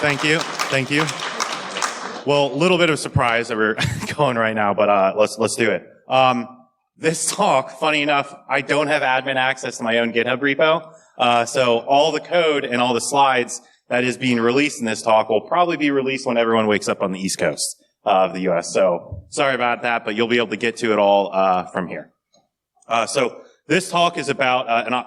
Thank you. Thank you. Well, a little bit of a surprise that we're going right now, but let's do it. This talk, funny enough, I don't have admin access to my own GitHub repo. So all the code and all the slides that is being released in this talk will probably be released when everyone wakes up on the East Coast of the US. So sorry about that, but you'll be able to get to it all from here. So this talk is about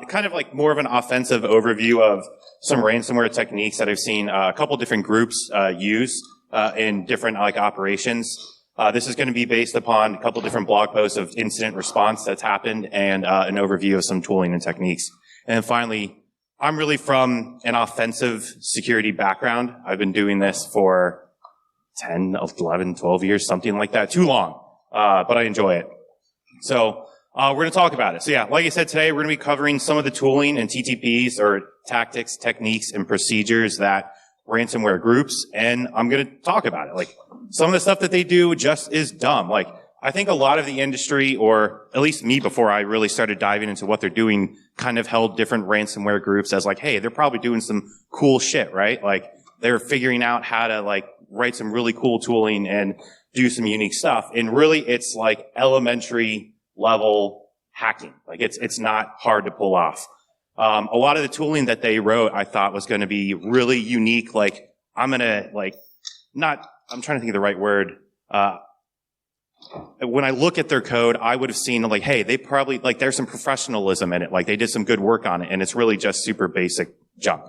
kind of like more of an offensive overview of some ransomware techniques that I've seen a couple different groups use in different operations. This is going to be based upon a couple different blog posts of incident response that's happened and an overview of some tooling and techniques. And finally, I'm really from an offensive security background. I've been doing this for 10, 11, 12 years, something like that. Too long, but I enjoy it. So we're going to talk about it. So yeah, like I said, today we're going to be covering some of the tooling and TTPs, or tactics, techniques, and procedures that ransomware groups, and I'm going to talk about it. Like, some of the stuff that they do just is dumb. Like, I think a lot of the industry, or at least me before I really started diving into what they're doing, kind of held different ransomware groups as like, hey, they're probably doing some cool shit, right? Like, they're figuring out how to like write some really cool tooling and do some unique stuff. And really, it's like elementary level hacking. Like, it's not hard to pull off. A lot of the tooling that they wrote, I thought was going to be really unique. Like, I'm trying to think of the right word. When I look at their code, I would have seen like, hey, they probably, like, there's some professionalism in it. Like, they did some good work on it, and it's really just super basic junk.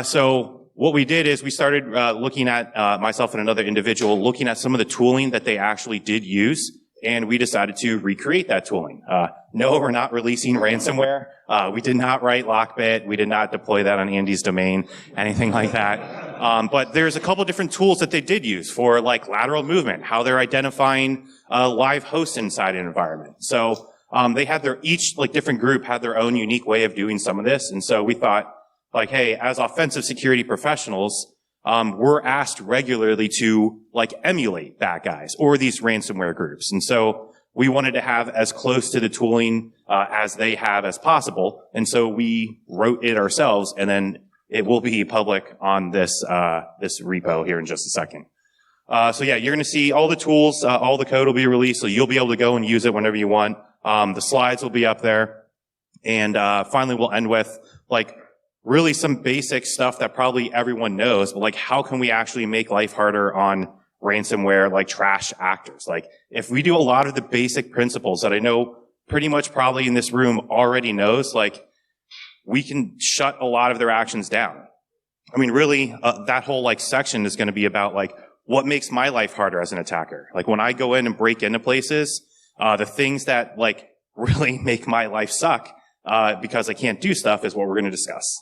So what we did is we started looking at, myself and another individual, looking at some of the tooling that they actually did use, and we decided to recreate that tooling. No, we're not releasing ransomware. We did not write Lockbit. We did not deploy that on Andy's domain, anything like that. But there's a couple different tools that they did use for like lateral movement, how they're identifying live hosts inside an environment. So they had each different group had their own unique way of doing some of this. And so we thought, like, hey, as offensive security professionals, we're asked regularly to like emulate bad guys or these ransomware groups. And so we wanted to have as close to the tooling as they have as possible. And so we wrote it ourselves, and then it will be public on this repo here in just a second. So yeah, you're going to see all the tools, all the code will be released, so you'll be able to go and use it whenever you want. The slides will be up there. And finally, we'll end with like really some basic stuff that probably everyone knows, but like, how can we actually make life harder on ransomware, like trash actors? Like, if we do a lot of the basic principles that I know pretty much probably in this room already knows, like, we can shut a lot of their actions down. I mean, really, that whole like section is going to be about like, what makes my life harder as an attacker? Like, when I go in and break into places, the things that like really make my life suck because I can't do stuff is what we're going to discuss.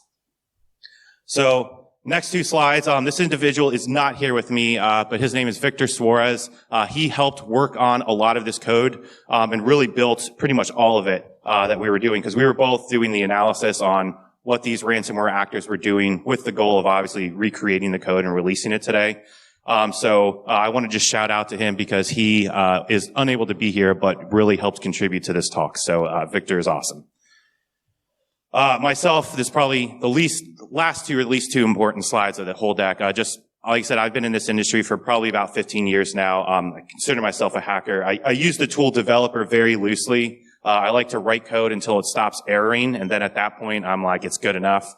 So next two slides, this individual is not here with me, but his name is Victor Suarez. He helped work on a lot of this code and really built pretty much all of it that we were doing, because we were both doing the analysis on what these ransomware actors were doing with the goal of obviously recreating the code and releasing it today. So I want to just shout out to him because he is unable to be here, but really helped contribute to this talk. So Victor is awesome. Myself, this is probably the last two important slides of the whole deck. Just like I said, I've been in this industry for probably about 15 years now. I consider myself a hacker. I use the tool developer very loosely. I like to write code until it stops erroring, and then at that point, I'm like, it's good enough.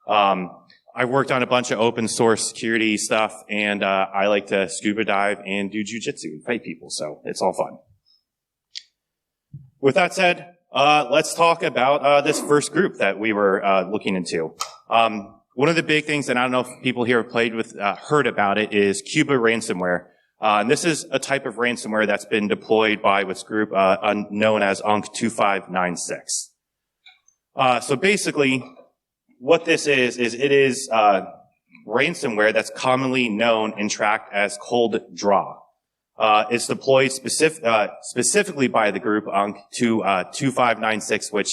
I worked on a bunch of open source security stuff, and I like to scuba dive and do jujitsu and fight people, so it's all fun. With that said, let's talk about this first group that we were looking into. One of the big things, and I don't know if people here have heard about it, is Cuba Ransomware. And this is a type of ransomware that's been deployed by what's group known as UNC2596. So basically, what this is it is ransomware that's commonly known and tracked as cold draw. It's deployed specifically by the group UNC2596, which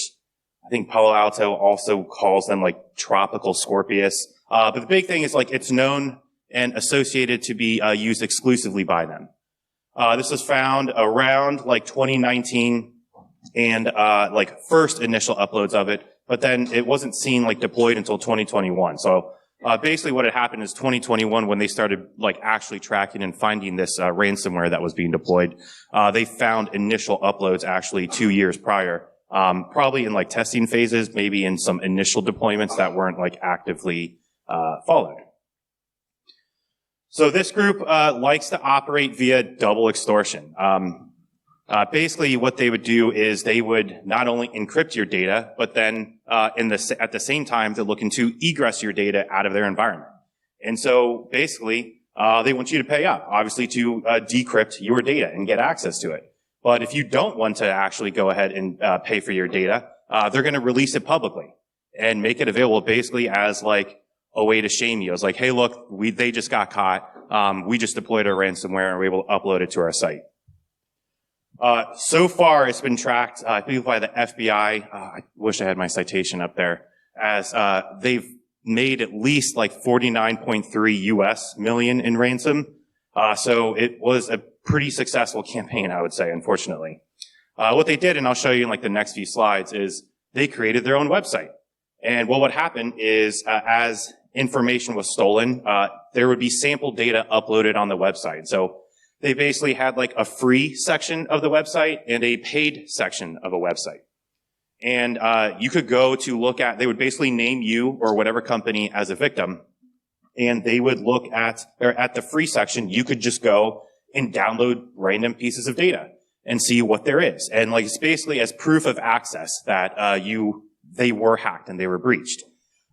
I think Palo Alto also calls them like Tropical Scorpius. But the big thing is like it's known and associated to be used exclusively by them. This was found around like 2019 and like first initial uploads of it, but then it wasn't seen like deployed until 2021. So Basically what had happened is 2021, when they started like actually tracking and finding this ransomware that was being deployed, they found initial uploads actually 2 years prior, probably in like testing phases, maybe in some initial deployments that weren't like actively followed. So this group likes to operate via double extortion. Basically, what they would do is they would not only encrypt your data, but then at the same time, they're looking to egress your data out of their environment. And so basically, they want you to pay up, obviously, to decrypt your data and get access to it. But if you don't want to actually go ahead and pay for your data, they're going to release it publicly and make it available basically as like a way to shame you. It's like, hey, look, they just got caught. We just deployed our ransomware and we're able to upload it to our site. So far, it's been tracked, I believe, by the FBI. I wish I had my citation up there, as they've made at least like 49.3 US million in ransom. So it was a pretty successful campaign, I would say, unfortunately. What they did, and I'll show you in like the next few slides, is they created their own website. And what would happen is, as information was stolen, there would be sample data uploaded on the website. So they basically had like a free section of the website and a paid section of a website. And you could go to look at, they would basically name you or whatever company as a victim. And they would look at, or at the free section, you could just go and download random pieces of data and see what there is. And like it's basically as proof of access that they were hacked and they were breached.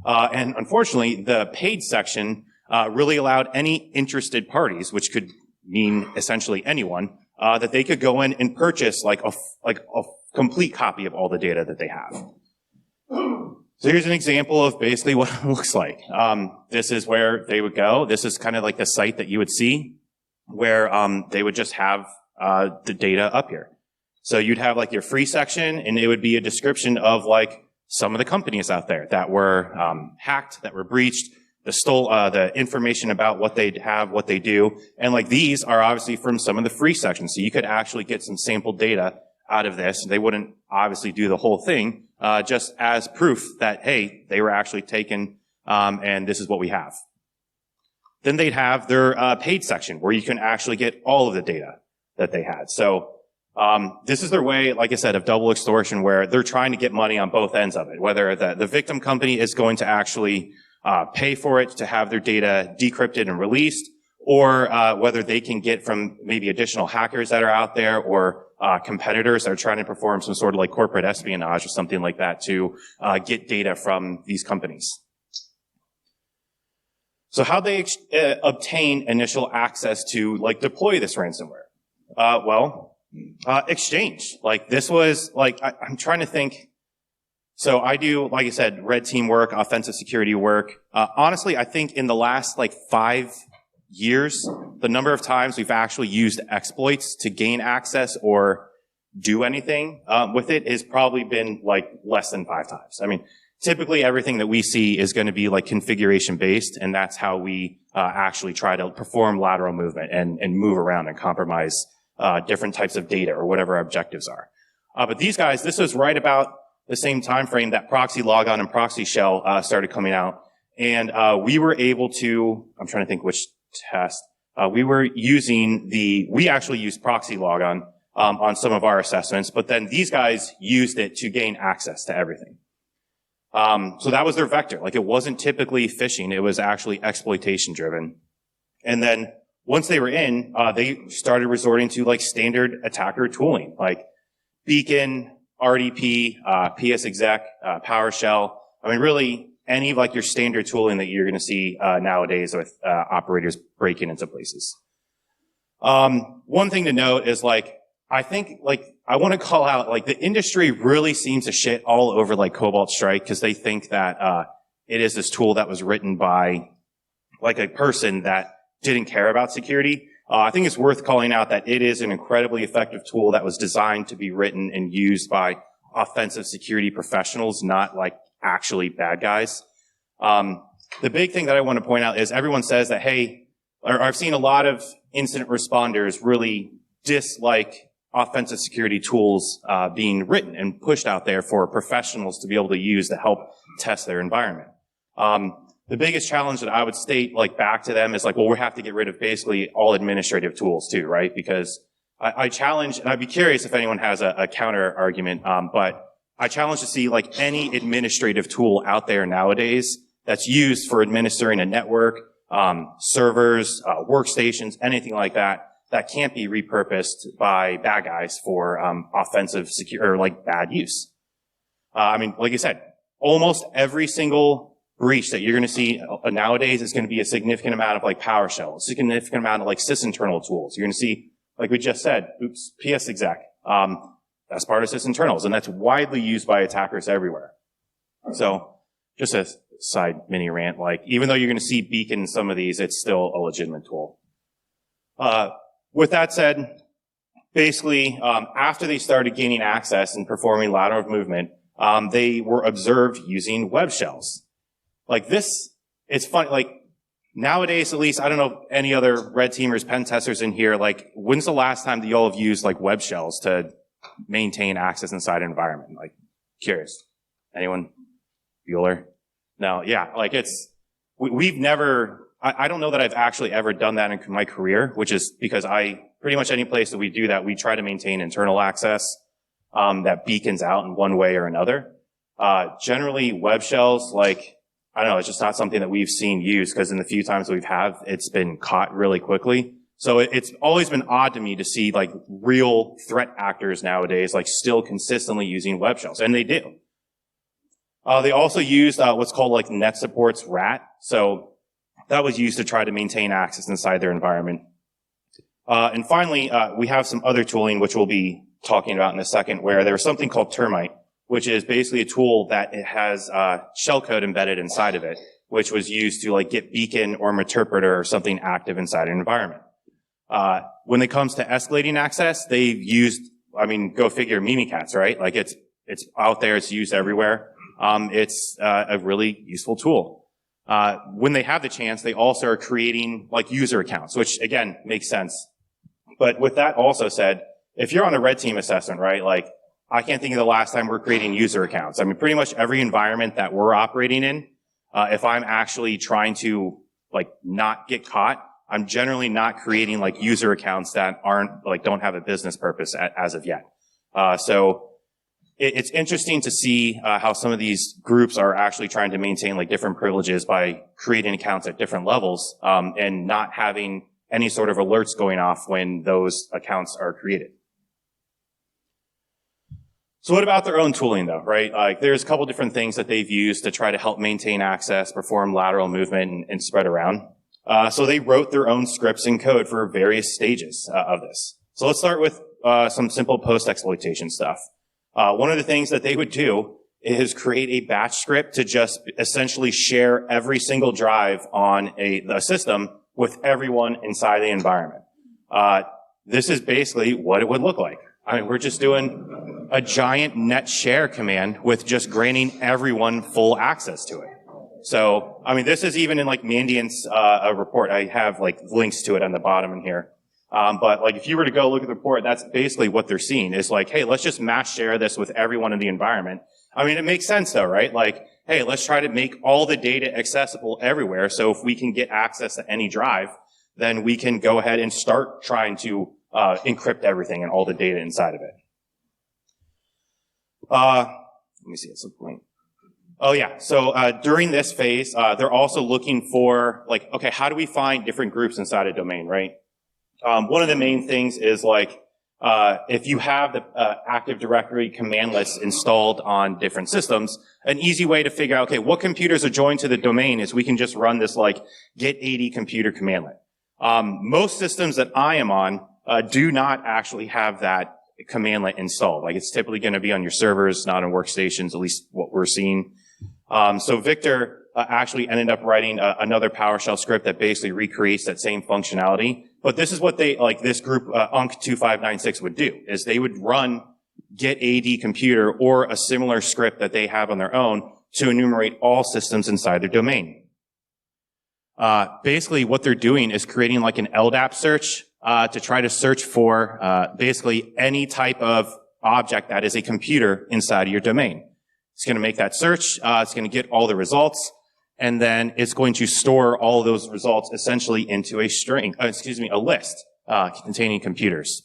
And unfortunately, the paid section really allowed any interested parties, which could mean essentially anyone, that they could go in and purchase like a complete copy of all the data that they have. So here's an example of basically what it looks like. This is where they would go. This is kind of like the site that you would see where they would just have the data up here. So you'd have like your free section, and it would be a description of like some of the companies out there that were hacked, that were breached, the information about what they have, what they do. And like these are obviously from some of the free sections. So you could actually get some sample data out of this. They wouldn't obviously do the whole thing, just as proof that, hey, they were actually taken, and this is what we have. Then they'd have their paid section where you can actually get all of the data that they had. So this is their way, like I said, of double extortion, where they're trying to get money on both ends of it, whether the victim company is going to actually pay for it to have their data decrypted and released, or whether they can get from maybe additional hackers that are out there, or competitors that are trying to perform some sort of like corporate espionage or something like that to get data from these companies. So how they obtain initial access to like deploy this ransomware? Exchange. Like this was like, I'm trying to think. So I do, like I said, red team work, offensive security work. Honestly, I think in the last like 5 years, the number of times we've actually used exploits to gain access or do anything with it has probably been like less than 5 times. I mean, typically everything that we see is going to be like configuration based, and that's how we actually try to perform lateral movement and move around and compromise different types of data or whatever our objectives are. But these guys, this was right about the same time frame that proxy logon and proxy shell started coming out. And we were able to, I'm trying to think which test, we actually used proxy logon on some of our assessments, but then these guys used it to gain access to everything. So that was their vector. Like it wasn't typically phishing, it was actually exploitation driven. And then once they were in, they started resorting to like standard attacker tooling, like Beacon, RDP, PSExec, PowerShell. I mean, really any of like your standard tooling that you're going to see nowadays with operators breaking into places. One thing to note is like, I think like, I want to call out like the industry really seems to shit all over like Cobalt Strike because they think that it is this tool that was written by like a person that didn't care about security. I think it's worth calling out that it is an incredibly effective tool that was designed to be written and used by offensive security professionals, not like actually bad guys. The big thing that I want to point out is everyone says that, hey, or I've seen a lot of incident responders really dislike offensive security tools being written and pushed out there for professionals to be able to use to help test their environment. The biggest challenge that I would state like back to them is like, well, we have to get rid of basically all administrative tools too, right? Because I challenge, and I'd be curious if anyone has a counter argument, but I challenge to see like any administrative tool out there nowadays that's used for administering a network, servers, workstations, anything like that, that can't be repurposed by bad guys for offensive or like bad use. I mean, like you said, almost every single breach that you're going to see nowadays is going to be a significant amount of like PowerShell, a significant amount of like sysinternal tools. You're going to see, like we just said, PsExec. That's part of sysinternals, and that's widely used by attackers everywhere. So, just a side mini rant, like even though you're going to see Beacon in some of these, it's still a legitimate tool. With that said, basically, after they started gaining access and performing lateral movement, they were observed using web shells. Like this, it's funny, like nowadays at least, I don't know if any other red teamers, pen testers in here, like when's the last time that y'all have used like web shells to maintain access inside an environment? Like, curious. Anyone? Bueller? No, yeah, like we've never, I don't know that I've actually ever done that in my career, which is because pretty much any place that we do that, we try to maintain internal access that beacons out in one way or another. Generally, web shells, like, I don't know, it's just not something that we've seen used because in the few times that we've had, it's been caught really quickly. So it's always been odd to me to see like real threat actors nowadays like still consistently using web shells, and they do. They also used what's called like NetSupport's RAT. So that was used to try to maintain access inside their environment. And finally, we have some other tooling which we'll be talking about in a second, where there's something called Termite, which is basically a tool that it has shellcode embedded inside of it, which was used to like get beacon or interpreter or something active inside an environment. When it comes to escalating access, they've used, I mean, go figure, Mimikatz, right? Like it's out there, it's used everywhere. It's a really useful tool. When they have the chance, they also are creating like user accounts, which again makes sense. But with that also said, if you're on a red team assessment, right, like I can't think of the last time we're creating user accounts. I mean, pretty much every environment that we're operating in, if I'm actually trying to like not get caught, I'm generally not creating like user accounts that aren't like don't have a business purpose as of yet. So it's interesting to see how some of these groups are actually trying to maintain like different privileges by creating accounts at different levels and not having any sort of alerts going off when those accounts are created. So what about their own tooling though, right? Like there's a couple different things that they've used to try to help maintain access, perform lateral movement, and spread around. So they wrote their own scripts and code for various stages of this. So let's start with some simple post-exploitation stuff. One of the things that they would do is create a batch script to just essentially share every single drive on the system with everyone inside the environment. This is basically what it would look like. I mean, we're just doing a giant net share command with just granting everyone full access to it. So, I mean, this is even in like Mandiant's report. I have like links to it on the bottom in here. But like if you were to go look at the report, that's basically what they're seeing is like, hey, let's just mass share this with everyone in the environment. I mean, it makes sense though, right? Like, hey, let's try to make all the data accessible everywhere. So if we can get access to any drive, then we can go ahead and start trying to encrypt everything and all the data inside of it. Let me see, it's a point. Oh yeah, so during this phase, they're also looking for like, okay, how do we find different groups inside a domain, right? One of the main things is like, if you have the Active Directory command list installed on different systems, an easy way to figure out, okay, what computers are joined to the domain is we can just run this like get 80 computer commandlet. Most systems that I am on do not actually have that commandlet installed. Like it's typically going to be on your servers, not on workstations, at least what we're seeing. So Victor actually ended up writing another PowerShell script that basically recreates that same functionality. But this is what they, like this group, UNC2596 would do, is they would run get AD computer or a similar script that they have on their own to enumerate all systems inside their domain. Basically what they're doing is creating like an LDAP search to try to search for basically any type of object that is a computer inside of your domain. It's going to make that search. It's going to get all the results. and then it's going to store all of those results essentially into a a list containing computers.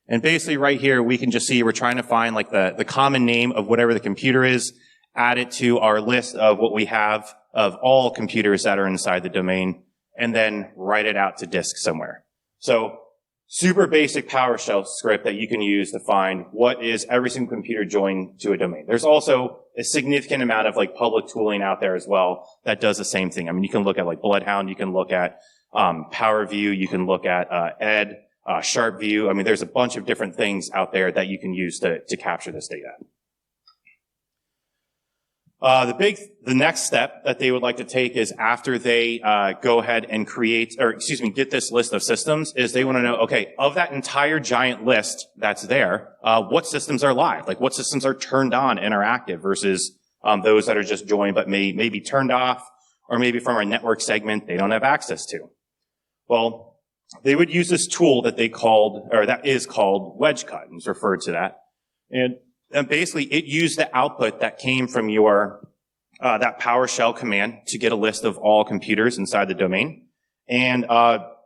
And basically right here, we can just see we're trying to find like the common name of whatever the computer is, add it to our list of what we have of all computers that are inside the domain, and then write it out to disk somewhere. So super basic PowerShell script that you can use to find what is every single computer joined to a domain. There's also a significant amount of like public tooling out there as well that does the same thing. I mean, you can look at like Bloodhound, you can look at PowerView, you can look at Ed, SharpView. I mean, there's a bunch of different things out there that you can use to capture this data. The next step that they would like to take is after they go ahead and get this list of systems, is they want to know, okay, of that entire giant list that's there, what systems are live? Like what systems are turned on and are active versus those that are just joined but may be turned off, or maybe from our network segment they don't have access to. Well, they would use this tool that is called wedge cut, and it's referred to that. And basically it used the output that came from your that PowerShell command to get a list of all computers inside the domain and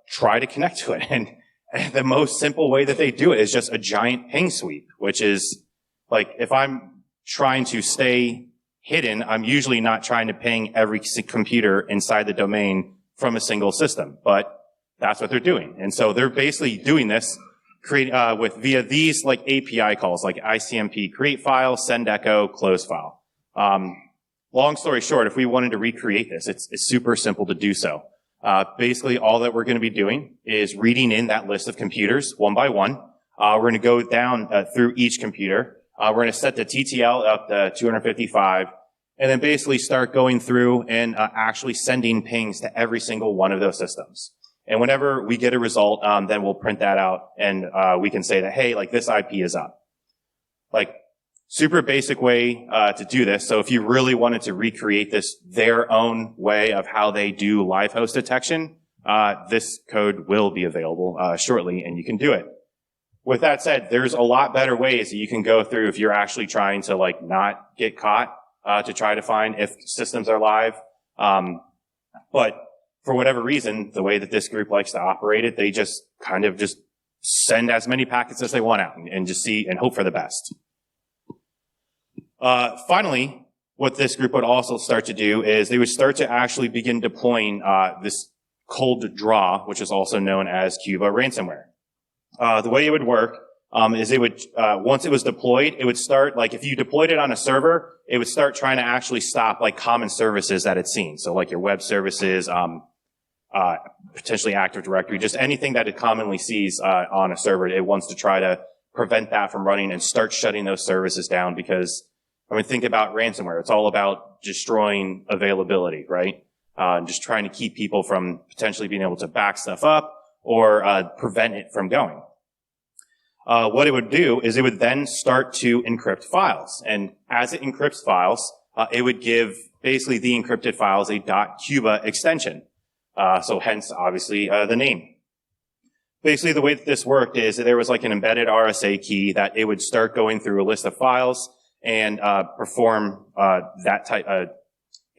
try to connect to it. And the most simple way that they do it is just a giant ping sweep, which is like if I'm trying to stay hidden, I'm usually not trying to ping every computer inside the domain from a single system, but that's what they're doing. And so they're basically doing this via these like API calls, like ICMP, create file, send echo, close file. Long story short, if we wanted to recreate this, it's super simple to do so. Basically, all that we're going to be doing is reading in that list of computers one by one. We're going to go down through each computer. We're going to set the TTL up to 255, and then basically start going through and actually sending pings to every single one of those systems. And whenever we get a result, then we'll print that out and we can say that, hey, like this IP is up. Like super basic way to do this. So if you really wanted to recreate this their own way of how they do live host detection, this code will be available shortly and you can do it. With that said, there's a lot better ways that you can go through if you're actually trying to like not get caught to try to find if systems are live. But for whatever reason, the way that this group likes to operate it, they just kind of just send as many packets as they want out and just see and hope for the best. Finally, what this group would also start to do is they would start to actually begin deploying this cold draw, which is also known as Cuba Ransomware. The way it would work is it would, once it was deployed, it would start, like if you deployed it on a server, it would start trying to actually stop like common services that it's seen. So like your web services, potentially Active Directory, just anything that it commonly sees on a server, it wants to try to prevent that from running and start shutting those services down because, I mean, think about ransomware. It's all about destroying availability, right? Just trying to keep people from potentially being able to back stuff up or prevent it from going. What it would do is it would then start to encrypt files. And as it encrypts files, it would give basically the encrypted files a .cuba extension. So hence, obviously, the name. Basically, the way that this worked is that there was like an embedded RSA key that it would start going through a list of files and perform that type of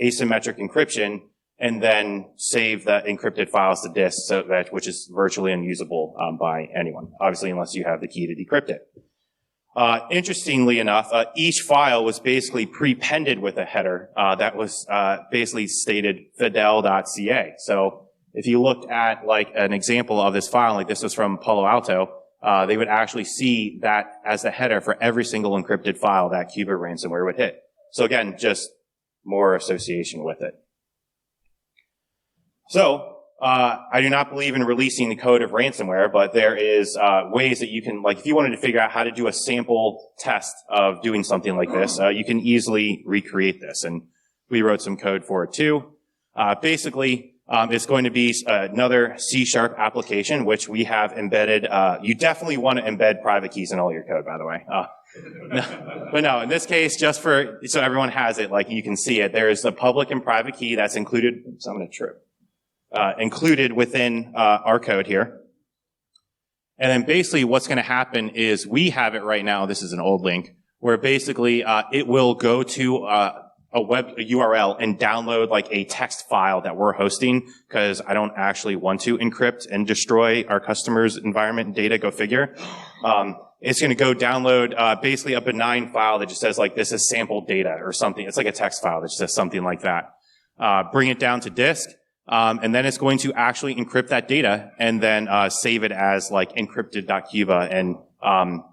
asymmetric encryption and then save the encrypted files to disk, so that which is virtually unusable by anyone, obviously, unless you have the key to decrypt it. Interestingly enough, each file was basically prepended with a header that was basically stated fidel.ca. So if you looked at like an example of this file, like this was from Palo Alto, they would actually see that as the header for every single encrypted file that Cuba Ransomware would hit. So again, just more association with it. So I do not believe in releasing the code of ransomware, but there is ways that you can, like if you wanted to figure out how to do a sample test of doing something like this, you can easily recreate this. And we wrote some code for it too. Basically, it's going to be another C# application, which we have embedded. You definitely want to embed private keys in all your code, by the way. But no, in this case, just for, so everyone has it, like you can see it, there is a public and private key that's included. So I'm going to trip. Included within our code here. And then basically what's going to happen is we have it right now, this is an old link, where basically it will go to a URL and download like a text file that we're hosting, because I don't actually want to encrypt and destroy our customers' environment and data, go figure. It's going to go download basically a benign file that just says like, this is sample data or something. It's like a text file that just says something like that. Bring it down to disk, and then it's going to actually encrypt that data and then save it as like encrypted.cuba and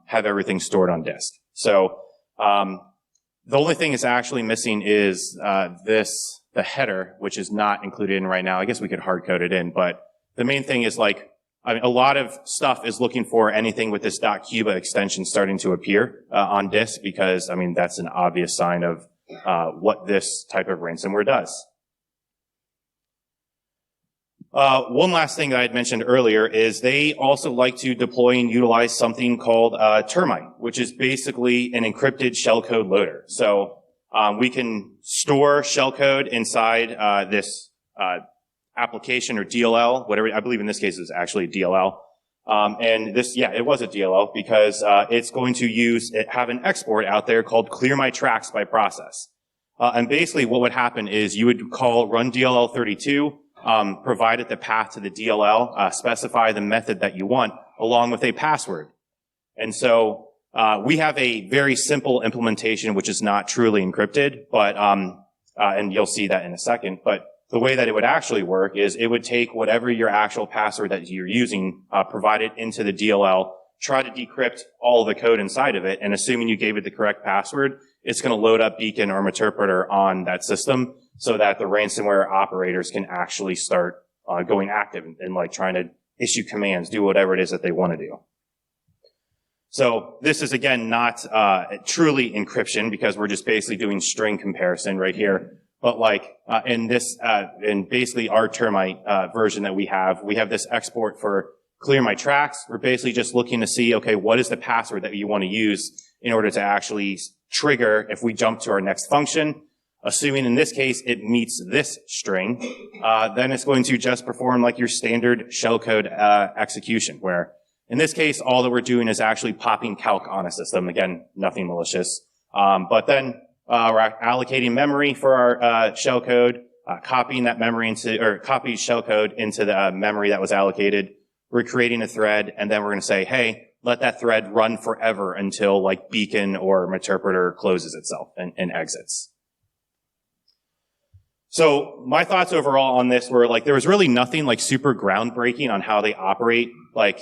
have everything stored on disk. So the only thing it's actually missing is the header, which is not included in right now. I guess we could hard code it in, but the main thing is like, I mean, a lot of stuff is looking for anything with this .cuba extension starting to appear on disk, because, I mean, that's an obvious sign of what this type of ransomware does. One last thing that I had mentioned earlier is they also like to deploy and utilize something called Termite, which is basically an encrypted shellcode loader. So we can store shellcode inside this application or DLL, whatever. I believe in this case it's actually a DLL. And this, yeah, it was a DLL because it's going to have an export out there called clear my tracks by process. And basically what would happen is you would call run DLL 32, provide it the path to the DLL, specify the method that you want, along with a password. And so we have a very simple implementation which is not truly encrypted, but and you'll see that in a second. But the way that it would actually work is it would take whatever your actual password that you're using, provide it into the DLL, try to decrypt all the code inside of it, and assuming you gave it the correct password, it's going to load up Beacon or Meterpreter on that system so that the ransomware operators can actually start going active and like trying to issue commands, do whatever it is that they want to do. So this is, again, not truly encryption because we're just basically doing string comparison right here. But like in basically our Termite version that we have this export for clear my tracks. We're basically just looking to see, okay, what is the password that you want to use in order to actually trigger if we jump to our next function. Assuming in this case it meets this string, then it's going to just perform like your standard shellcode execution, where in this case all that we're doing is actually popping calc on a system. Again, nothing malicious. But then we're allocating memory for our shellcode, copying that memory copy shellcode into the memory that was allocated. We're creating a thread, and then we're going to say, hey, let that thread run forever until like Beacon or Meterpreter closes itself and exits. So my thoughts overall on this were like, there was really nothing like super groundbreaking on how they operate. Like,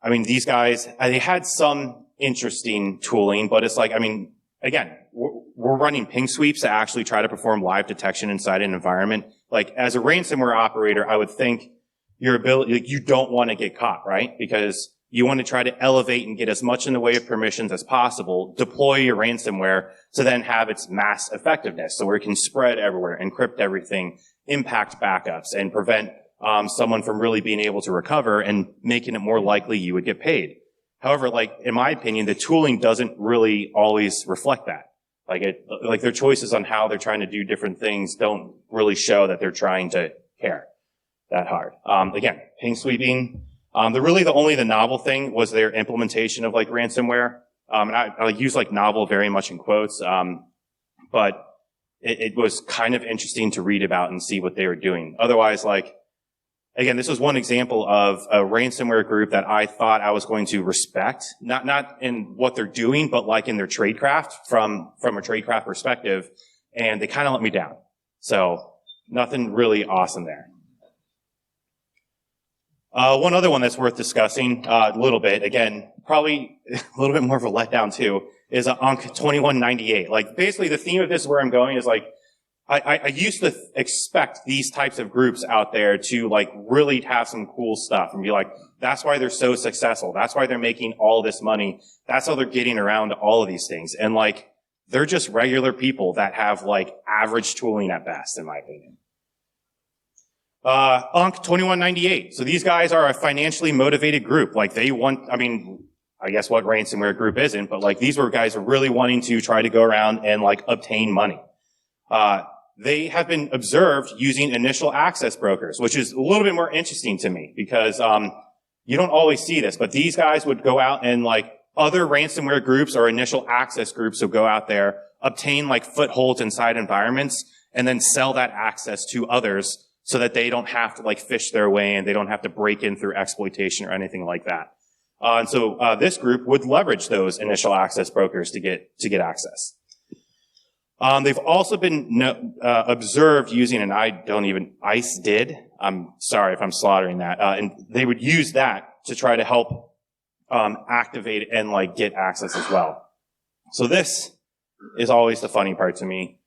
I mean, these guys, they had some interesting tooling, but it's like, I mean, again, we're running ping sweeps to actually try to perform live detection inside an environment. Like, as a ransomware operator, I would think your ability, like, you don't want to get caught, right? Because you want to try to elevate and get as much in the way of permissions as possible, deploy your ransomware to then have its mass effectiveness, so where it can spread everywhere, encrypt everything, impact backups, and prevent someone from really being able to recover and making it more likely you would get paid. However, like, in my opinion, the tooling doesn't really always reflect that. Like their choices on how they're trying to do different things don't really show that they're trying to care that hard. Again, ping sweeping. The novel thing was their implementation of like ransomware. And I use like novel very much in quotes. But it was kind of interesting to read about and see what they were doing. Otherwise, like, again, this was one example of a ransomware group that I thought I was going to respect, not in what they're doing, but like in their tradecraft from a tradecraft perspective. And they kind of let me down. So nothing really awesome there. One other one that's worth discussing a little bit, again, probably a little bit more of a letdown too, is UNC 2198. Like, basically the theme of this, where I'm going, is like, I used to expect these types of groups out there to like really have some cool stuff and be like, that's why they're so successful. That's why they're making all this money. That's how they're getting around all of these things. And like, they're just regular people that have like average tooling at best, in my opinion. UNC 2198. So these guys are a financially motivated group. Like, they want, I mean, I guess what ransomware group isn't, but like, these were guys are really wanting to try to go around and like obtain money. They have been observed using initial access brokers, which is a little bit more interesting to me because, you don't always see this, but these guys would go out and like other ransomware groups or initial access groups will go out there, obtain like footholds inside environments, and then sell that access to others so that they don't have to like fish their way and they don't have to break in through exploitation or anything like that. And so this group would leverage those initial access brokers to get access. They've also been observed using ICE did. I'm sorry if I'm slaughtering that. And they would use that to try to help activate and like get access as well. So this is always the funny part to me.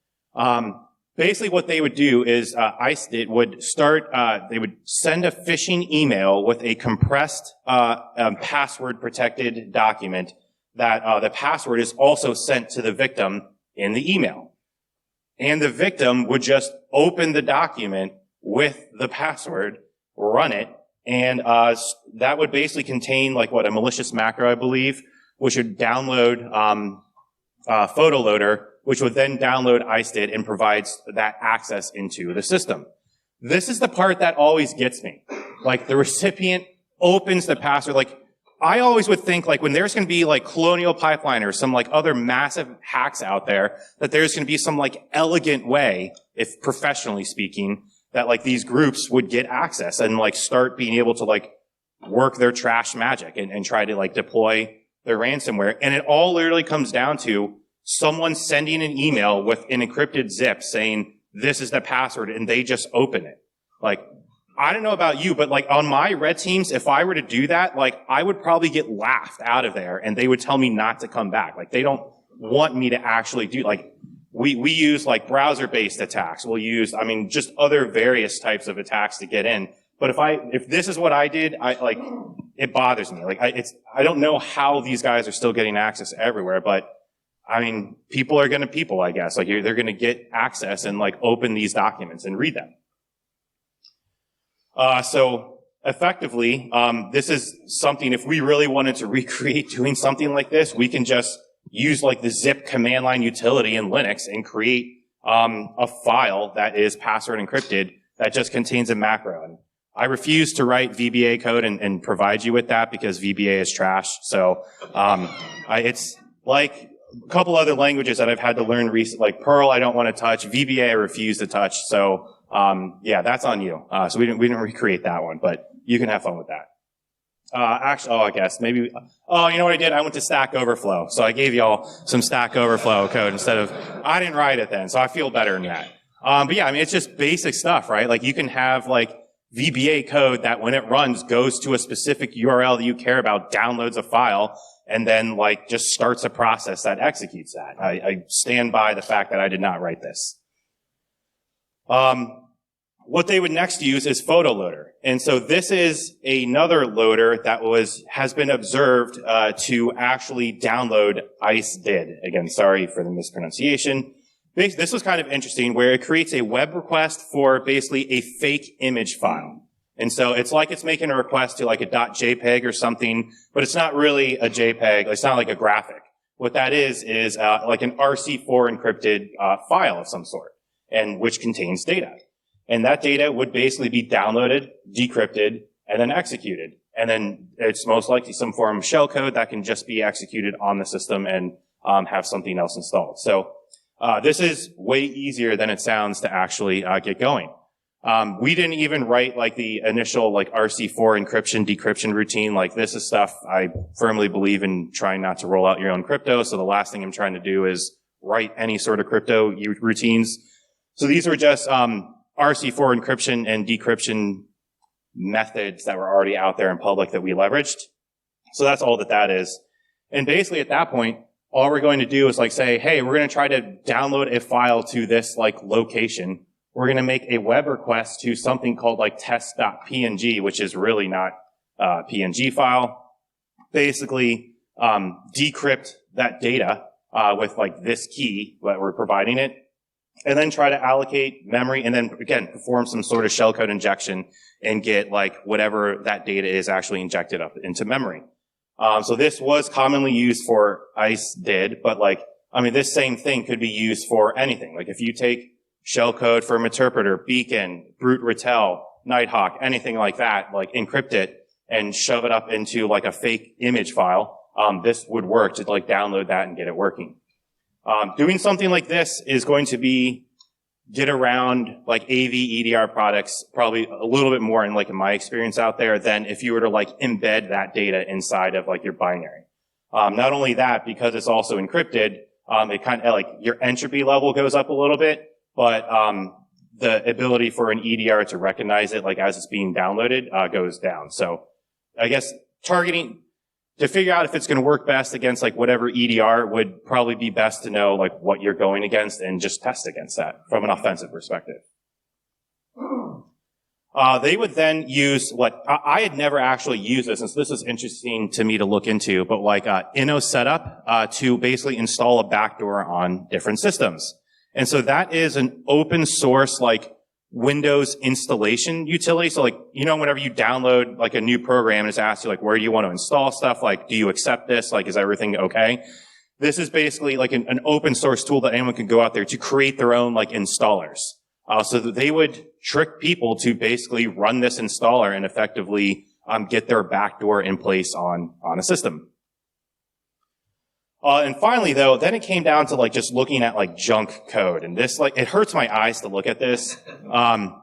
Basically what they would do is ICE would start, they would send a phishing email with a compressed password protected document that the password is also sent to the victim in the email. And the victim would just open the document with the password, run it, and that would basically contain like a malicious macro, I believe, which would download photo loader, which would then download ICE and provides that access into the system. This is the part that always gets me. Like the recipient opens the password. Like I always would think like when there's going to be like Colonial Pipeline or some like other massive hacks out there, that there's going to be some like elegant way, if professionally speaking, that like these groups would get access and like start being able to like work their trash magic and try to like deploy their ransomware. And it all literally comes down to someone sending an email with an encrypted zip saying, this is the password, and they just open it. Like, I don't know about you, but like on my red teams, if I were to do that, like I would probably get laughed out of there and they would tell me not to come back. Like they don't want me to actually do, like we use like browser-based attacks. We'll use, just other various types of attacks to get in. But if this is what I did, it bothers me. Like I don't know how these guys are still getting access everywhere, but people are going to people, I guess. Like they're going to get access and like open these documents and read them. So effectively, this is something, if we really wanted to recreate doing something like this, we can just use like the zip command line utility in Linux and create a file that is password encrypted that just contains a macro. And I refuse to write VBA code and provide you with that because VBA is trash. So it's like a couple other languages that I've had to learn recently, like Perl I don't want to touch, VBA I refuse to touch. So yeah, that's on you. So we didn't recreate that one, but you can have fun with that. I guess maybe, you know what I did? I went to Stack Overflow. So I gave y'all some Stack Overflow code instead of, I didn't write it then, so I feel better than that. But yeah, it's just basic stuff, right? Like you can have like VBA code that when it runs goes to a specific URL that you care about, downloads a file, and then like just starts a process that executes that. I stand by the fact that I did not write this. What they would next use is photo loader. And so this is another loader that has been observed to actually download ICE did. Again, sorry for the mispronunciation. This was kind of interesting where it creates a web request for basically a fake image file. And so it's like it's making a request to like a .jpeg or something, but it's not really a JPEG. It's not like a graphic. What that is like an RC4 encrypted file of some sort, and which contains data. And that data would basically be downloaded, decrypted, and then executed. And then it's most likely some form of shellcode that can just be executed on the system and have something else installed. So this is way easier than it sounds to actually get going. We didn't even write like the initial like RC4 encryption, decryption routine. Like this is stuff I firmly believe in trying not to roll out your own crypto. So the last thing I'm trying to do is write any sort of crypto routines. So these were just RC4 encryption and decryption methods that were already out there in public that we leveraged. So that's all that is. And basically at that point, all we're going to do is like say, hey, we're going to try to download a file to this like location. We're going to make a web request to something called like test.png, which is really not a PNG file. Basically, decrypt that data with like this key that we're providing it, and then try to allocate memory, and then again perform some sort of shellcode injection and get like whatever that data is actually injected up into memory. So this was commonly used for ICE did, but like this same thing could be used for anything. Like if you take shellcode from Interpreter, Beacon, Brute Retell, Nighthawk, anything like that, like encrypt it and shove it up into like a fake image file, this would work to like download that and get it working. Doing something like this is going to be get around like AV EDR products probably a little bit more in my experience out there than if you were to like embed that data inside of like your binary. Not only that, because it's also encrypted, it kind of like your entropy level goes up a little bit, but the ability for an EDR to recognize it like as it's being downloaded goes down. So I guess targeting to figure out if it's going to work best against like whatever EDR would probably be best to know like what you're going against and just test against that from an offensive perspective. They would then use what I had never actually used this, and so this is interesting to me to look into, but like Inno setup to basically install a backdoor on different systems. And so that is an open source like Windows installation utility. So like, whenever you download like a new program and it's asked you like, where do you want to install stuff? Like, do you accept this? Like, is everything okay? This is basically like an open source tool that anyone can go out there to create their own like installers. So that they would trick people to basically run this installer and effectively get their backdoor in place on a system. And finally, though, then it came down to like just looking at like junk code, and this like it hurts my eyes to look at this. I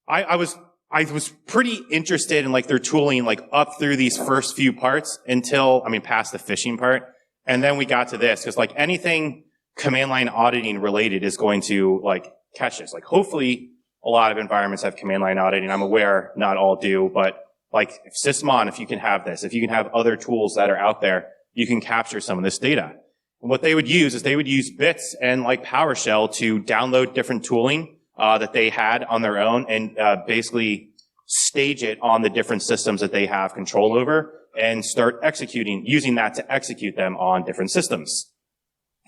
was pretty interested in like their tooling like up through these first few parts until past the phishing part, and then we got to this because like anything command line auditing related is going to like catch this. Like hopefully a lot of environments have command line auditing. I'm aware not all do, but like Sysmon, if you can have this, if you can have other tools that are out there, you can capture some of this data. And what they would use is they would use bits and like PowerShell to download different tooling that they had on their own and basically stage it on the different systems that they have control over and start using that to execute them on different systems.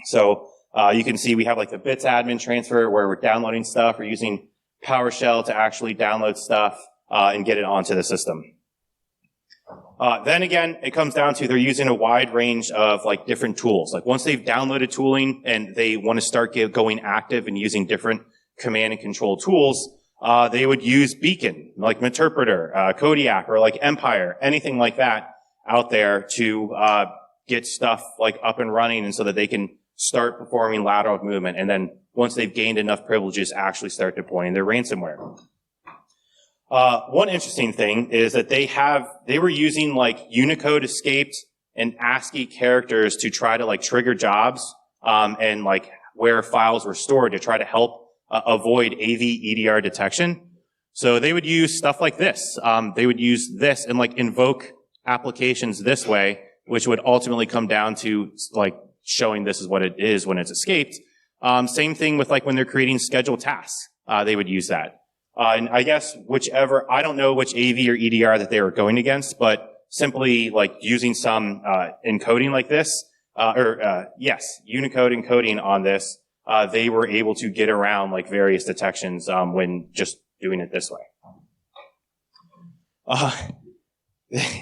So you can see we have like the bits admin transfer where we're downloading stuff. We're using PowerShell to actually download stuff and get it onto the system. Then again, it comes down to they're using a wide range of like different tools. Like once they've downloaded tooling and they want to start going active and using different command and control tools, they would use Beacon, like Meterpreter, Kodiak, or like Empire, anything like that out there to get stuff like up and running, and so that they can start performing lateral movement. And then once they've gained enough privileges, actually start deploying their ransomware. One interesting thing is that they were using like Unicode escaped and ASCII characters to try to like trigger jobs, and like where files were stored to try to help avoid AV EDR detection. So they would use stuff like this. They would use this and like invoke applications this way, which would ultimately come down to like showing this is what it is when it's escaped. Same thing with like when they're creating scheduled tasks. They would use that. And I guess I don't know which AV or EDR that they were going against, but simply like using some encoding like this, Unicode encoding on this, they were able to get around like various detections when just doing it this way.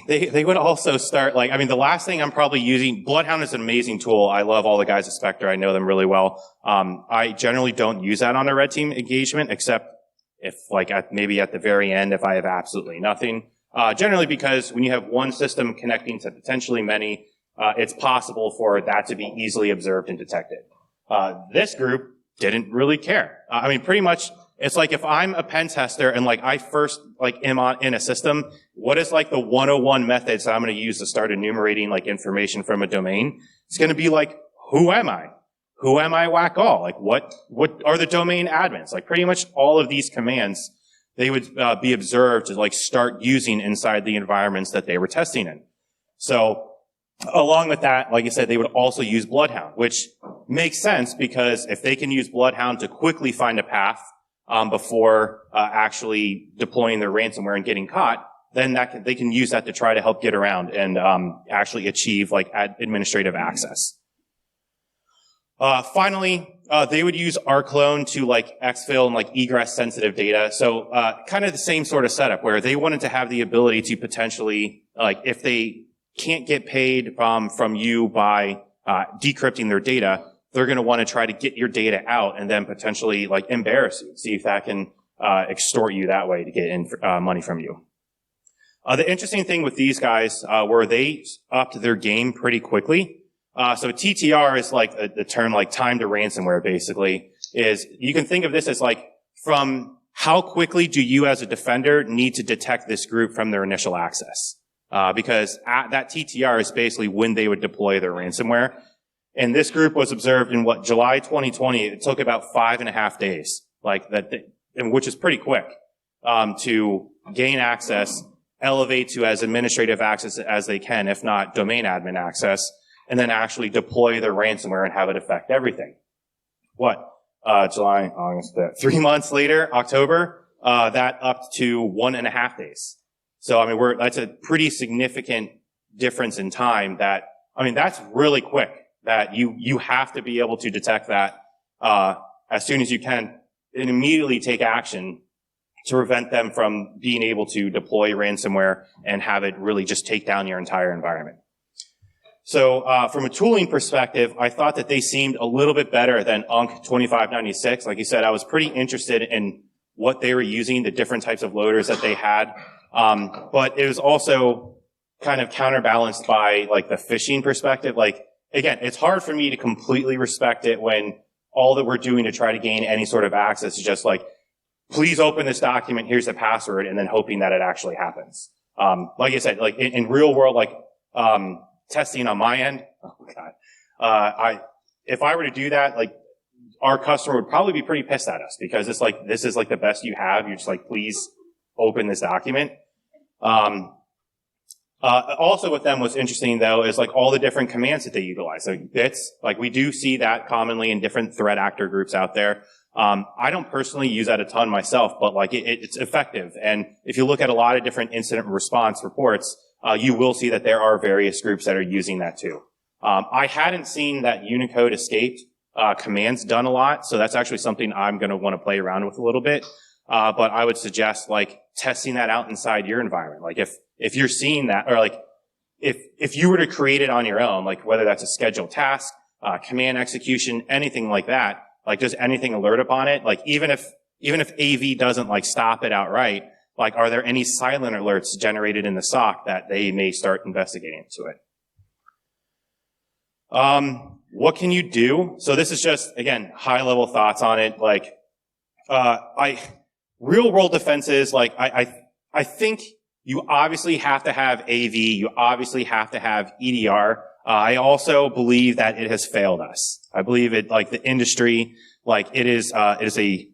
They would also start the last thing I'm probably using, Bloodhound is an amazing tool. I love all the guys at Spectre. I know them really well. I generally don't use that on a red team engagement, except if maybe at the very end, if I have absolutely nothing. Generally because when you have one system connecting to potentially many, it's possible for that to be easily observed and detected. This group didn't really care. Pretty much, it's like if I'm a pen tester and I first am in a system, what is the 101 methods that I'm going to use to start enumerating information from a domain? It's going to be who am I? Who am I whack all? What are the domain admins? Pretty much all of these commands, they would be observed to start using inside the environments that they were testing in. So along with that, like I said, they would also use Bloodhound, which makes sense because if they can use Bloodhound to quickly find a path before actually deploying their ransomware and getting caught, then they can use that to try to help get around and actually achieve administrative access. Finally, they would use rclone to exfil and egress sensitive data. So kind of the same sort of setup where they wanted to have the ability to potentially, if they can't get paid from you by decrypting their data, they're going to want to try to get your data out and then potentially embarrass you, see if that can extort you that way to get money from you. The interesting thing with these guys were they upped their game pretty quickly. So TTR is like the term like time to ransomware basically is you can think of this as like from how quickly do you as a defender need to detect this group from their initial access? Because that TTR is basically when they would deploy their ransomware. And this group was observed in July 2020. It took about 5.5 days, like that, and which is pretty quick, to gain access, elevate to as administrative access as they can, if not domain admin access, and then actually deploy their ransomware and have it affect everything. July, August, 3 months later, October, that upped to 1.5 days. So, I mean, that's a pretty significant difference in time that's really quick, that you have to be able to detect that, as soon as you can and immediately take action to prevent them from being able to deploy ransomware and have it really just take down your entire environment. So from a tooling perspective, I thought that they seemed a little bit better than UNC 2596. Like you said, I was pretty interested in what they were using, the different types of loaders that they had. But it was also kind of counterbalanced by like the phishing perspective. Like, again, it's hard for me to completely respect it when all that we're doing to try to gain any sort of access is just like, please open this document, here's the password, and then hoping that it actually happens. Like I said, like in real world, like, testing on my end, oh God, if I were to do that, like our customer would probably be pretty pissed at us because it's like, this is like the best you have. You're just like, please open this document. Also with them what's interesting though is like all the different commands that they utilize. So bits, like we do see that commonly in different threat actor groups out there. I don't personally use that a ton myself, but like it's effective. And if you look at a lot of different incident response reports, you will see that there are various groups that are using that too. I hadn't seen that Unicode escaped commands done a lot, so that's actually something I'm going to want to play around with a little bit. But I would suggest like testing that out inside your environment. Like if you're seeing that, or like if you were to create it on your own, like whether that's a scheduled task, command execution, anything like that, like does anything alert upon it? Like even if AV doesn't like stop it outright, like are there any silent alerts generated in the SOC that they may start investigating into it? What can you do? So this is just, again, high level thoughts on it. Like, real world defenses, like I think you obviously have to have AV. You obviously have to have EDR. I also believe that it has failed us. I believe it, like the industry, like it is a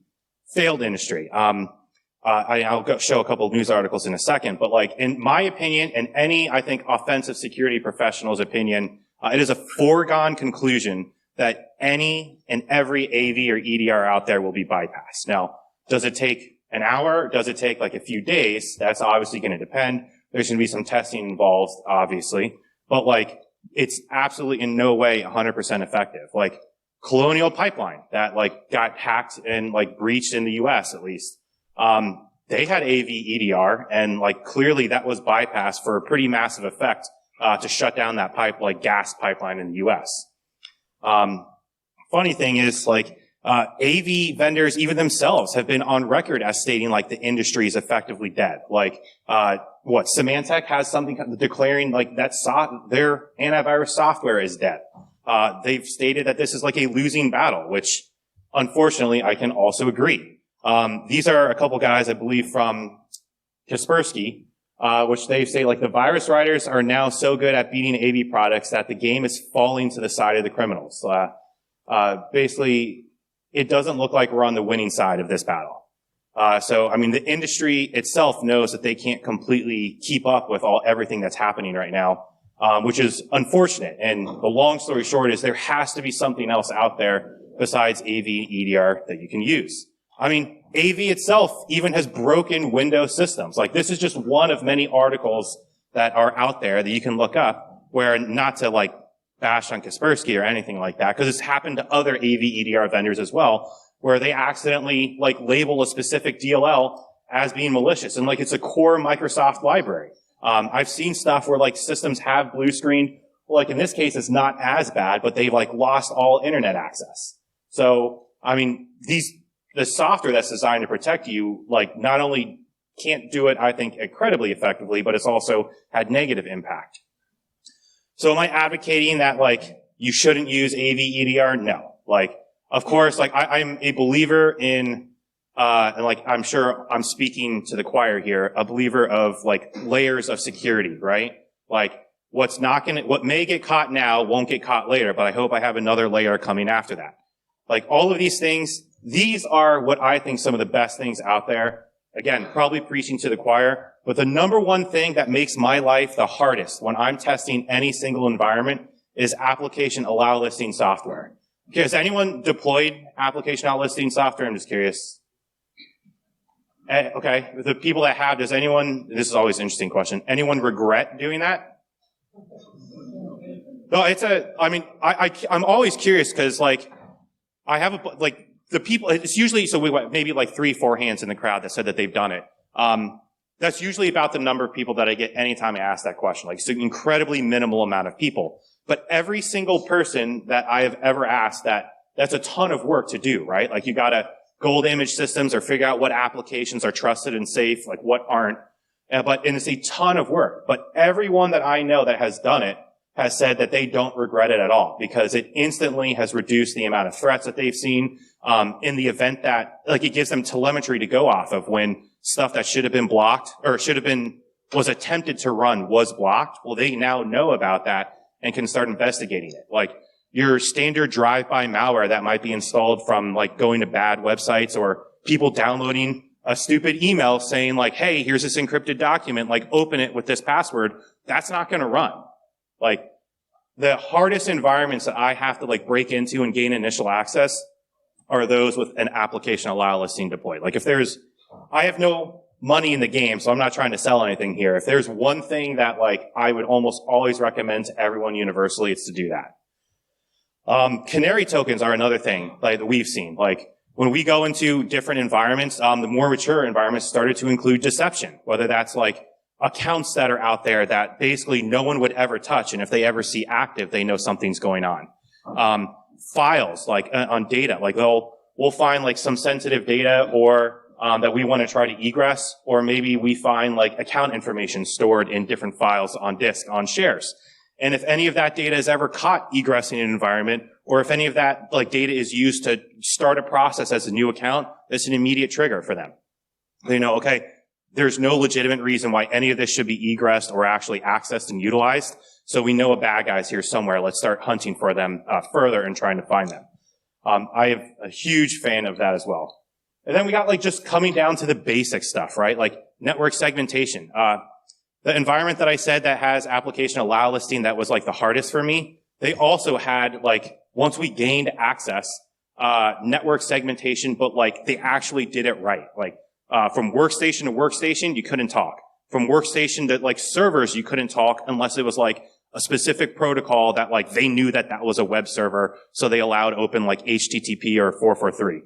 failed industry. I'll go show a couple of news articles in a second, but like in my opinion, and any, I think, offensive security professional's opinion, it is a foregone conclusion that any and every AV or EDR out there will be bypassed. Now, does it take an hour? Does it take like a few days? That's obviously going to depend. There's going to be some testing involved, obviously, but like it's absolutely in no way 100% effective. Like Colonial Pipeline that like got hacked and like breached in the US at least. They had AV EDR and like clearly that was bypassed for a pretty massive effect, to shut down that gas pipeline in the US. Funny thing is like, AV vendors, even themselves, have been on record as stating like the industry is effectively dead. Like, Symantec has something declaring like that their antivirus software is dead. They've stated that this is like a losing battle, which unfortunately I can also agree. These are a couple guys, I believe, from Kaspersky, which they say like the virus writers are now so good at beating AV products that the game is falling to the side of the criminals. Basically, it doesn't look like we're on the winning side of this battle. So, I mean, the industry itself knows that they can't completely keep up with everything that's happening right now, which is unfortunate. And the long story short is there has to be something else out there besides AV EDR that you can use. I mean, AV itself even has broken Windows systems. Like, this is just one of many articles that are out there that you can look up where, not to like bash on Kaspersky or anything like that, because it's happened to other AV EDR vendors as well, where they accidentally like label a specific DLL as being malicious, and like it's a core Microsoft library. I've seen stuff where like systems have blue screen. Well, like in this case, it's not as bad, but they've like lost all internet access. So, I mean, the software that's designed to protect you, like not only can't do it, I think, incredibly effectively, but it's also had negative impact. So am I advocating that, like, you shouldn't use AV EDR? No. Like, of course, like, I'm a believer in, and like, I'm sure I'm speaking to the choir here, a believer of, like, layers of security, right? Like, what may get caught now won't get caught later, but I hope I have another layer coming after that. Like, all of these things, these are what I think some of the best things out there. Again, probably preaching to the choir, but the number one thing that makes my life the hardest when I'm testing any single environment is application allow listing software. Okay, has anyone deployed application allow listing software? I'm just curious. Okay, the people that have, does anyone, this is always an interesting question, anyone regret doing that? No, I'm always curious because, like, I have the people, it's usually, so we went maybe like 3-4 hands in the crowd that said that they've done it. That's usually about the number of people that I get anytime I ask that question. Like, it's an incredibly minimal amount of people. But every single person that I have ever asked that's a ton of work to do, right? Like, you gotta gold image systems or figure out what applications are trusted and safe, like what aren't. And it's a ton of work. But everyone that I know that has done it has said that they don't regret it at all because it instantly has reduced the amount of threats that they've seen, in the event that, like, it gives them telemetry to go off of when stuff that should have been blocked or was attempted to run was blocked. Well, they now know about that and can start investigating it. Like, your standard drive-by malware that might be installed from, like, going to bad websites or people downloading a stupid email saying, like, hey, here's this encrypted document, like, open it with this password. That's not going to run. Like, the hardest environments that I have to, like, break into and gain initial access are those with an application allow listing deployed. Like, I have no money in the game, so I'm not trying to sell anything here. If there's one thing that, like, I would almost always recommend to everyone universally, it's to do that. Canary tokens are another thing, like, that we've seen. Like, when we go into different environments, the more mature environments started to include deception, whether that's, like, accounts that are out there that basically no one would ever touch, and if they ever see active, they know something's going on. Files, like, on data, like, we'll find, like, some sensitive data or that we want to try to egress, or maybe we find, like, account information stored in different files on disk, on shares. And if any of that data is ever caught egressing an environment, or if any of that, like, data is used to start a process as a new account, that's an immediate trigger for them. They know, okay, there's no legitimate reason why any of this should be egressed or actually accessed and utilized. So we know a bad guy's here somewhere. Let's start hunting for them further and trying to find them. I am a huge fan of that as well. And then we got, like, just coming down to the basic stuff, right? Like, network segmentation. The environment that I said that has application allow listing that was, like, the hardest for me, they also had, like, once we gained access, network segmentation, but, like, they actually did it right. Like, from workstation to workstation, you couldn't talk. From workstation to, like, servers, you couldn't talk unless it was, like, a specific protocol that, like, they knew that was a web server, so they allowed open, like, HTTP or 443.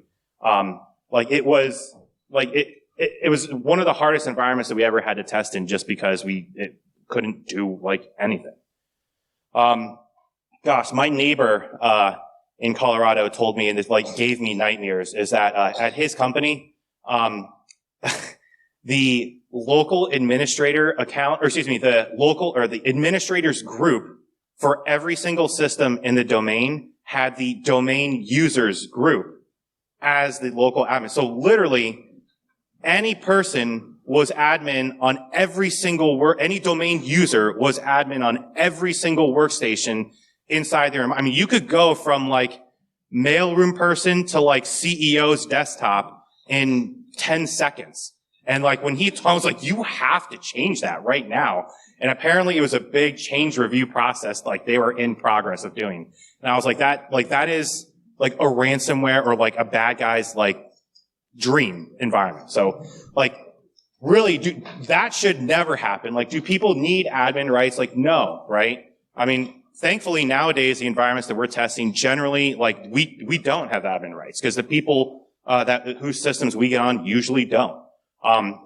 Like, it was, like, it was one of the hardest environments that we ever had to test in just because it couldn't do, like, anything. Gosh, my neighbor, in Colorado told me, and it, like, gave me nightmares, is that, at his company, the local administrator account, or excuse me, the administrators group for every single system in the domain had the domain users group as the local admin. So literally, any person was admin on every single any domain user was admin on every single workstation inside there. I mean, you could go from, like, mailroom person to, like, CEO's desktop in 10 seconds. And, like, when I was like, you have to change that right now. And apparently it was a big change review process, like, they were in progress of doing. And I was like, that is, like, a ransomware or, like, a bad guy's, like, dream environment. So, like, really, that should never happen. Like, do people need admin rights? Like, no, right? I mean, thankfully nowadays, the environments that we're testing generally, like, we don't have admin rights because the people whose systems we get on usually don't.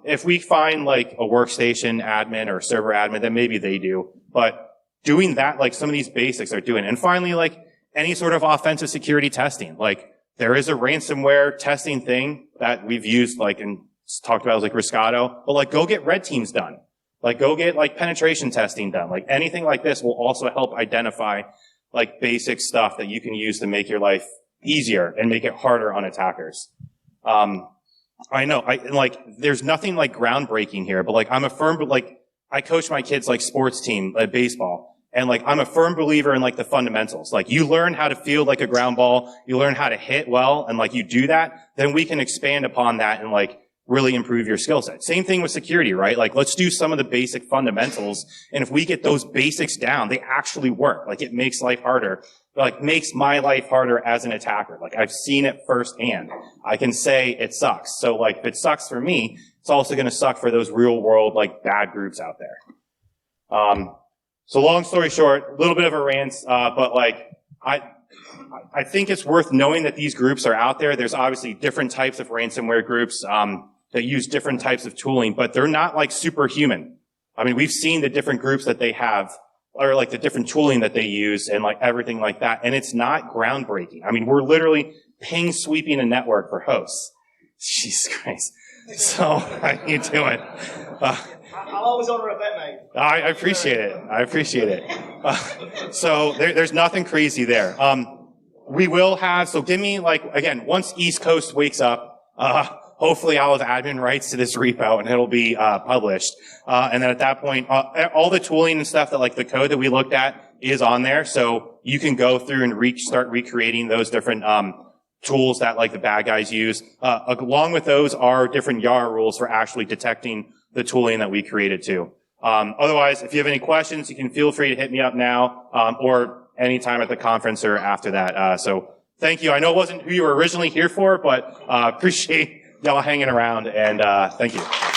If we find, like, a workstation admin or server admin, then maybe they do. But doing that, like, some of these basics are doing. And finally, like, any sort of offensive security testing. Like, there is a ransomware testing thing that we've used, like, in talked about, like Riscado, but like go get red teams done. Like go get like penetration testing done. Like anything like this will also help identify like basic stuff that you can use to make your life easier and make it harder on attackers. I know, there's nothing like groundbreaking here, but like I coach my kids like sports team, like baseball. And like, I'm a firm believer in like the fundamentals. Like you learn how to field like a ground ball, you learn how to hit well, and like you do that, then we can expand upon that and like really improve your skill set. Same thing with security, right? Like let's do some of the basic fundamentals. And if we get those basics down, they actually work. Like it makes life harder. Like makes my life harder as an attacker. Like I've seen it firsthand. I can say it sucks. So like if it sucks for me, it's also going to suck for those real world like bad groups out there. So long story short, a little bit of a rant, but like I think it's worth knowing that these groups are out there. There's obviously different types of ransomware groups that use different types of tooling, but they're not like superhuman. I mean, we've seen the different groups that they have, or like the different tooling that they use and like everything like that. And it's not groundbreaking. I mean, we're literally ping sweeping a network for hosts. Jesus Christ. So how you doing? I'll always honor a bet, mate. I appreciate it. I appreciate it. So there's nothing crazy there. We will have, so give me like, again, once East Coast wakes up, hopefully I'll have admin rights to this repo and it'll be published. And then at that point, all the tooling and stuff that like the code that we looked at is on there. So you can go through and start recreating those different tools that like the bad guys use. Along with those are different YAR rules for actually detecting the tooling that we created too. Otherwise, if you have any questions, you can feel free to hit me up now, or anytime at the conference or after that. So thank you. I know it wasn't who you were originally here for, but appreciate y'all hanging around, and thank you.